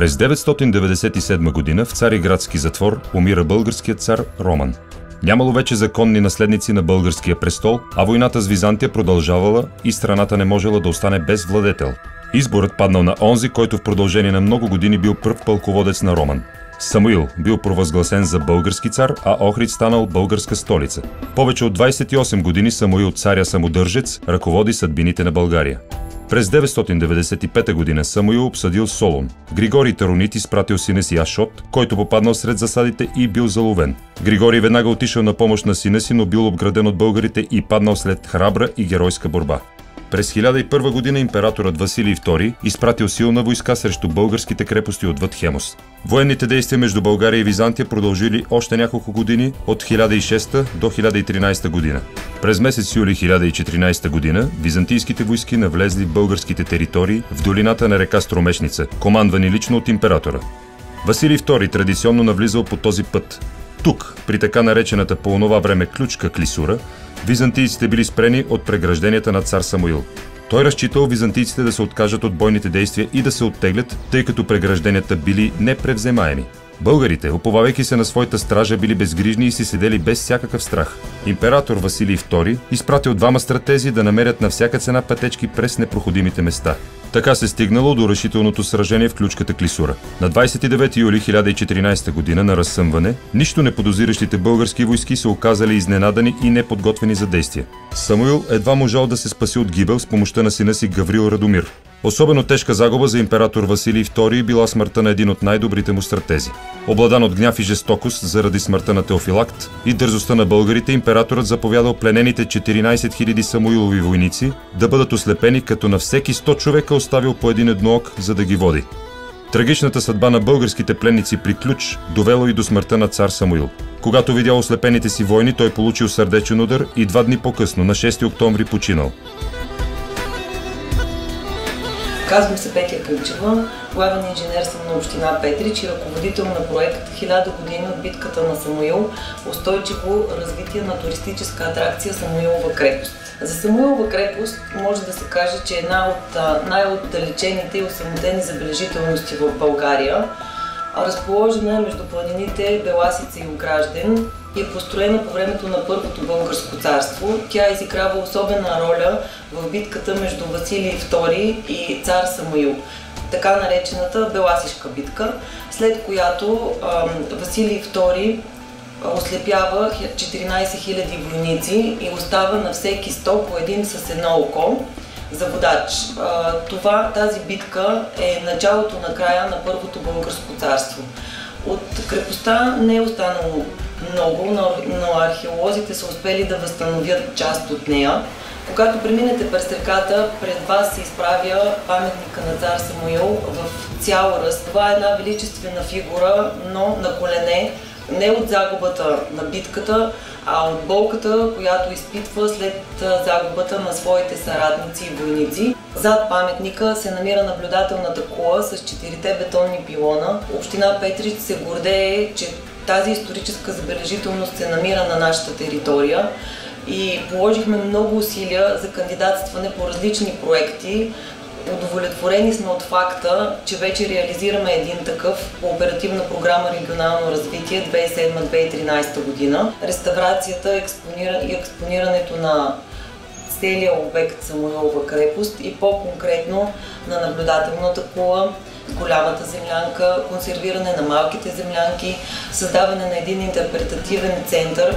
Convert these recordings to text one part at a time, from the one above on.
През 997 година в Цариградски затвор умира българският цар Роман. Нямало вече законни наследници на българския престол, а войната с Византия продължавала и страната не можела да остане без владетел. Изборът паднал на онзи, който в продължение на много години бил пръв пълководец на Роман. Самуил бил провъзгласен за български цар, а Охрид станал българска столица. Повече от 28 години Самуил, царя самодържец, ръководи съдбините на България. През 995 година Самуил обсъдил Солун. Григорий Таронит изпратил сина си Ашот, който попаднал сред засадите и бил заловен. Григорий веднага отишъл на помощ на сина си, но бил обграден от българите и паднал след храбра и геройска борба. През 1001 година императорът Василий II изпратил силна войска срещу българските крепости отвъд Хемос. Военните действия между България и Византия продължили още няколко години от 1006 до 1013 година. През месец юли 1014 година византийските войски навлезли в българските територии в долината на река Стромешница, командвани лично от императора. Василий II традиционно навлизал по този път. Тук, при така наречената по онова време ключка Клисура, византийците били спрени от прегражденията на цар Самуил. Той разчитал византийците да се откажат от бойните действия и да се оттеглят, тъй като прегражденията били непревземаеми. Българите, уповавайки се на своята стража, били безгрижни и си седели без всякакъв страх. Император Василий II изпратил двама стратези да намерят на всяка цена пътечки през непроходимите места. Така се стигнало до решителното сражение в ключката Клисура. На 29 юли 1014 година на разсъмване, нищо неподозиращите български войски се оказали изненадани и неподготвени за действие. Самуил едва можал да се спаси от гибел с помощта на сина си Гаврил Радомир. Особено тежка загуба за император Василий II била смъртта на един от най-добрите му стратези. Обладан от гняв и жестокост заради смъртта на Теофилакт и дързостта на българите, императорът заповядал пленените 14 000 Самуилови войници да бъдат ослепени, като на всеки 100 човека оставил по един едноок, за да ги води. Трагичната съдба на българските пленници при Ключ довело и до смъртта на цар Самуил. Когато видял ослепените си войни, той получил сърдечен удар и 2 дни по-късно, на 6 октомври, починал. Казвам се Петя Кълчева, главен инженер съм на община Петрич и ръководител на проект 1000 години от битката на Самуил, устойчиво развитие на туристическа атракция Самуилова крепост. За Самуилова крепост може да се каже, че е една от най-отдалечените и осамотени забележителности в България. Разположена между планините Беласица и Огражден и е построена по времето на Първото българско царство. Тя изиграва особена роля в битката между Василий II и цар Самуил, така наречената Беласишка битка, след която Василий II ослепява 14 000 войници и остава на всеки 100 по един с едно око за водач. Тази битка е началото на края на Първото българско царство. От крепостта не е останало много, но археолозите са успели да възстановят част от нея. Когато преминете през реката, пред вас се изправя паметника на цар Самуил в цял ръст. Това е една величествена фигура, но на колене, не от загубата на битката, а от болката, която изпитва след загубата на своите съратници и войници. Зад паметника се намира наблюдателната кула с 4 бетонни пилона. Община Петрич се гордее, че тази историческа забележителност се намира на нашата територия и положихме много усилия за кандидатстване по различни проекти. Удовлетворени сме от факта, че вече реализираме един такъв по оперативна програма Регионално развитие 2007-2013 година. Реставрацията и експонирането на целия обект Самуилова крепост и по-конкретно на наблюдателната кула, голямата землянка, консервиране на малките землянки, създаване на един интерпретативен център.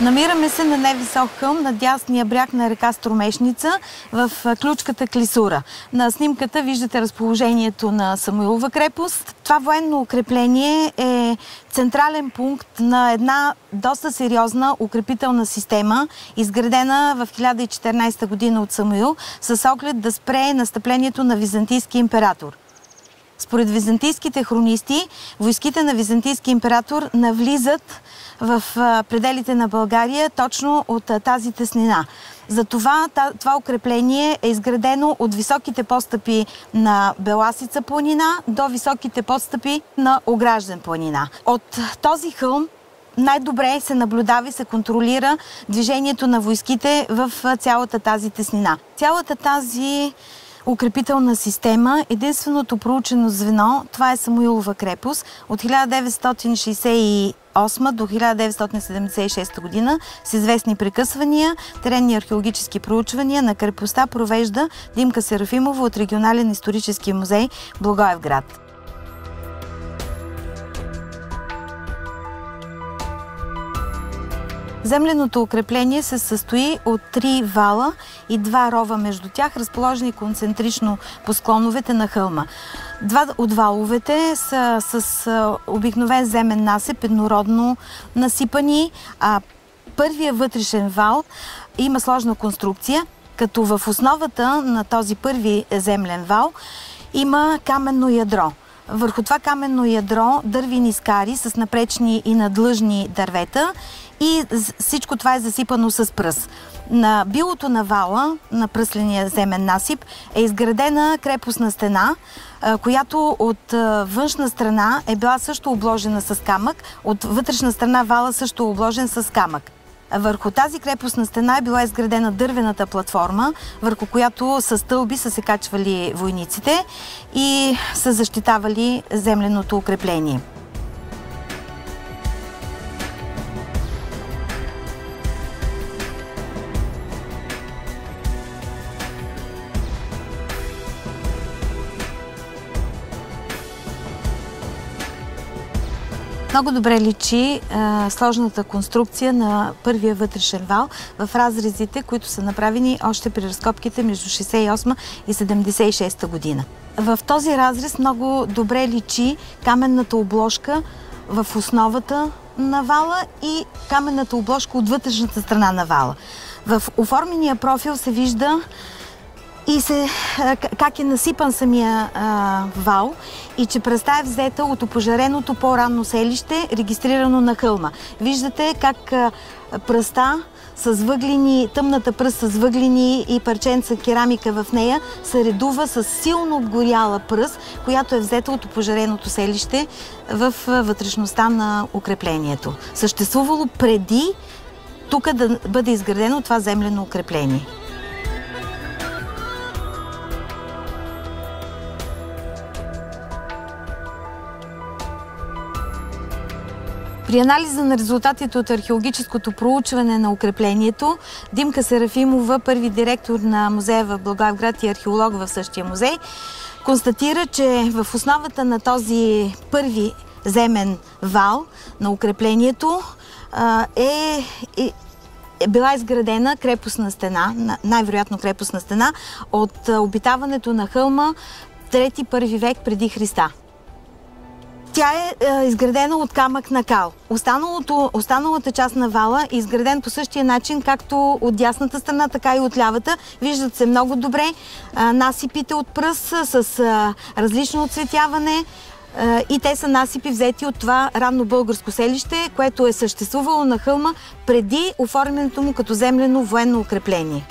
Намираме се на невисок хълм на дясния бряг на река Стромешница в ключката Клисура. На снимката виждате разположението на Самуилова крепост. Това военно укрепление е централен пункт на една доста сериозна укрепителна система, изградена в 1014 година от Самуил, с оглед да спре настъплението на византийски император. Според византийските хронисти, войските на византийски император навлизат в пределите на България точно от тази теснина. Затова това укрепление е изградено от високите подстъпи на Беласица планина до високите подстъпи на Огражден планина. От този хълм най-добре се наблюдава и се контролира движението на войските в цялата тази теснина. Цялата тази укрепителна система, единственото проучено звено, това е Самуилова крепост от 1968 до 1976 година с известни прекъсвания, теренни археологически проучвания на крепостта провежда Димка Серафимова от Регионален исторически музей Благоевград. Земленото укрепление се състои от 3 вала и 2 рова между тях, разположени концентрично по склоновете на хълма. 2 от валовете са с обикновен земен насип, еднородно насипани, а първият вътрешен вал има сложна конструкция, като в основата на този първи землен вал има каменно ядро. Върху това каменно ядро дървени скари с напречни и надлъжни дървета и всичко това е засипано с пръс. На билото на вала, на пръсления земен насип, е изградена крепостна стена, която от външна страна е била също обложена с камък, от вътрешна страна вала също е обложен с камък. Върху тази крепостна стена е била изградена дървената платформа, върху която с стълби са се качвали войниците и са защитавали земленото укрепление. Много добре личи сложната конструкция на първия вътрешен вал в разрезите, които са направени още при разкопките между 68 и 76 година. В този разрез много добре личи каменната обложка в основата на вала и каменната обложка от вътрешната страна на вала. В оформения профил се вижда как е насипан самия вал и че пръста е взета от опожареното по-ранно селище, регистрирано на хълма. Виждате как пръста с въглени, тъмната пръст с въглени и парченца керамика в нея се редува с силно обгоряла пръст, която е взета от опожареното селище в вътрешността на укреплението. Съществувало преди тук да бъде изградено това землено укрепление. При анализа на резултатите от археологическото проучване на укреплението, Димка Серафимова, първи директор на музея в Благоевград и археолог в същия музей, констатира, че в основата на този първи земен вал на укреплението е била изградена крепостна стена, най-вероятно крепостна стена, от обитаването на хълма 3-1 век преди Христа. Тя е изградена от камък на кал. Останалата част на вала е изграден по същия начин, както от дясната страна, така и от лявата. Виждат се много добре насипите от пръс с различно оцветяване и те са насипи взети от това ранно българско селище, което е съществувало на хълма преди оформянето му като землено военно укрепление.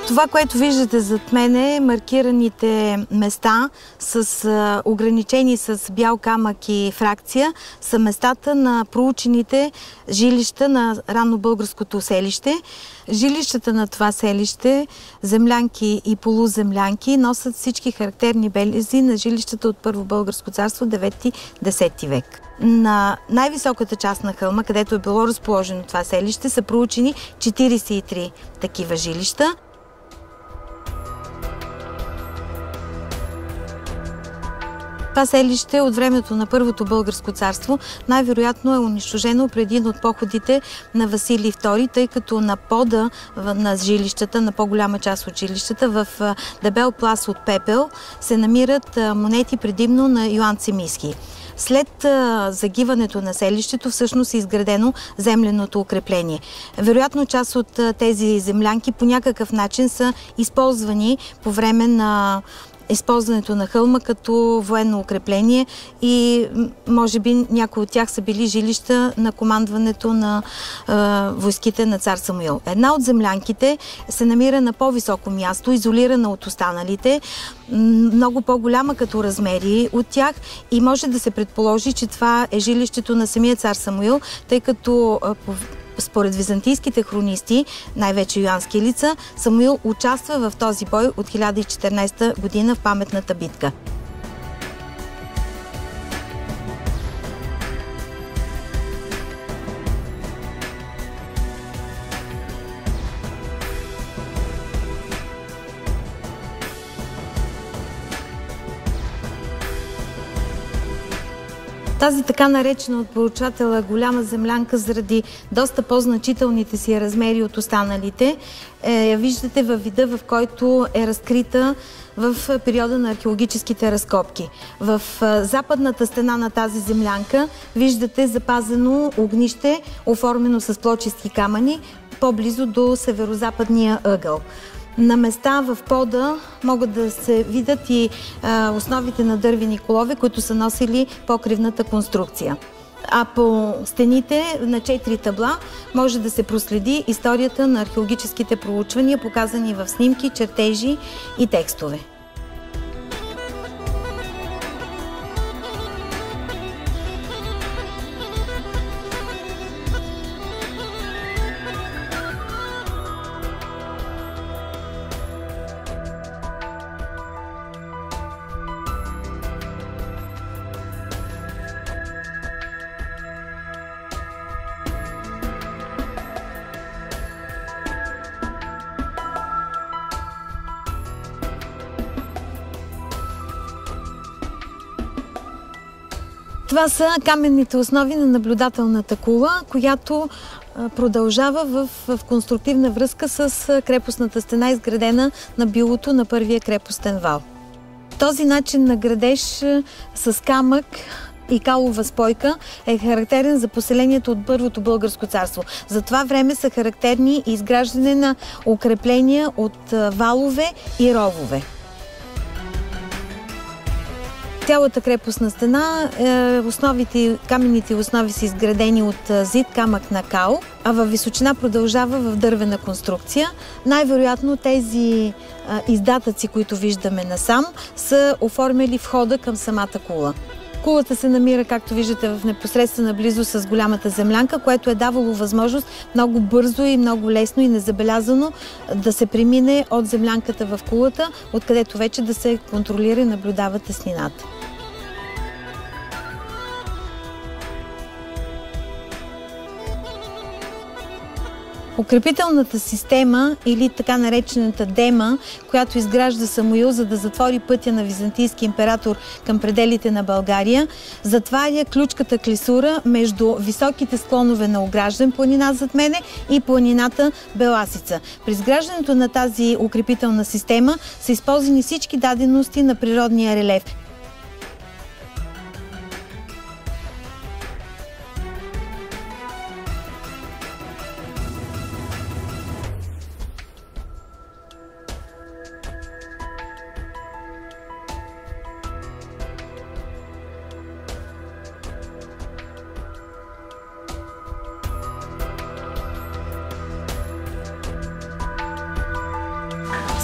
Това, което виждате зад мене, маркираните места с ограничени с бял камък и фракция, са местата на проучените жилища на ранно българското селище. Жилищата на това селище, землянки и полуземлянки, носят всички характерни белези на жилищата от Първо българско царство 9-10 век. На най-високата част на хълма, където е било разположено това селище, са проучени 43 такива жилища. Това селище от времето на Първото българско царство най-вероятно е унищожено преди един от походите на Василий II, тъй като на пода на жилищата, на по-голяма част от жилищата, в дебел пласт от пепел се намират монети предимно на Йоан Цимиски. След загиването на селището всъщност е изградено земленото укрепление. Вероятно част от тези землянки по някакъв начин са използвани по време на използването на хълма като военно укрепление и може би някои от тях са били жилища на командването на войските на цар Самуил. Една от землянките се намира на по-високо място, изолирана от останалите, много по-голяма като размери от тях и може да се предположи, че това е жилището на самия цар Самуил, тъй като според византийските хронисти, най-вече Йоански лица, Самуил участва в този бой от 1014 година в паметната битка. Тази така наречена от проучвателя голяма землянка заради доста по-значителните си размери от останалите, я виждате във вида, в който е разкрита в периода на археологическите разкопки. В западната стена на тази землянка виждате запазено огнище, оформено с плочиски камъни, по-близо до северозападния ъгъл. На места в пода могат да се видят и основите на дървени колове, които са носили покривната конструкция. А по стените на 4 табла може да се проследи историята на археологическите проучвания, показани в снимки, чертежи и текстове. Това са каменните основи на наблюдателната кула, която продължава в конструктивна връзка с крепостната стена, изградена на билото на първия крепостен вал. Този начин на градеж с камък и калова спойка е характерен за поселението от Първото българско царство. За това време са характерни изграждане на укрепления от валове и ровове. Цялата крепостна стена, каменните основи са изградени от зид, камък на кал, а във височина продължава в дървена конструкция. Най-вероятно тези издатъци, които виждаме насам, са оформили входа към самата кула. Кулата се намира, както виждате, в непосредствена близост с голямата землянка, което е давало възможност много бързо и много лесно и незабелязано да се премине от землянката в кулата, откъдето вече да се контролира и наблюдава теснината. Укрепителната система или така наречената дема, която изгражда Самуил, за да затвори пътя на византийски император към пределите на България, затваря ключката Клисура между високите склонове на Огражден планина зад мене и планината Беласица. При изграждането на тази укрепителна система са използвани всички дадености на природния релеф.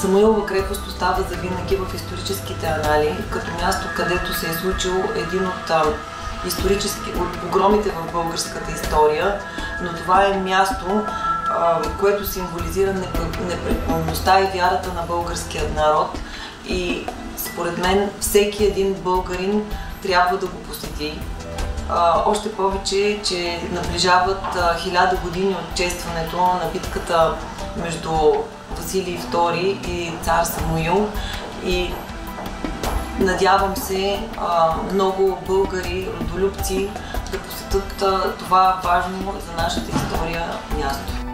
Самуилова крепост остава завинаги в историческите анали, като място, където се е случил един от погромите в българската история, но това е място, което символизира непреклонността и вярата на българския народ и според мен всеки един българин трябва да го посети. Още повече, че наближават 1000 години от честването на битката между Василий II и цар Самуил и Надявам се много българи, родолюбци да посетят това важно за нашата история място.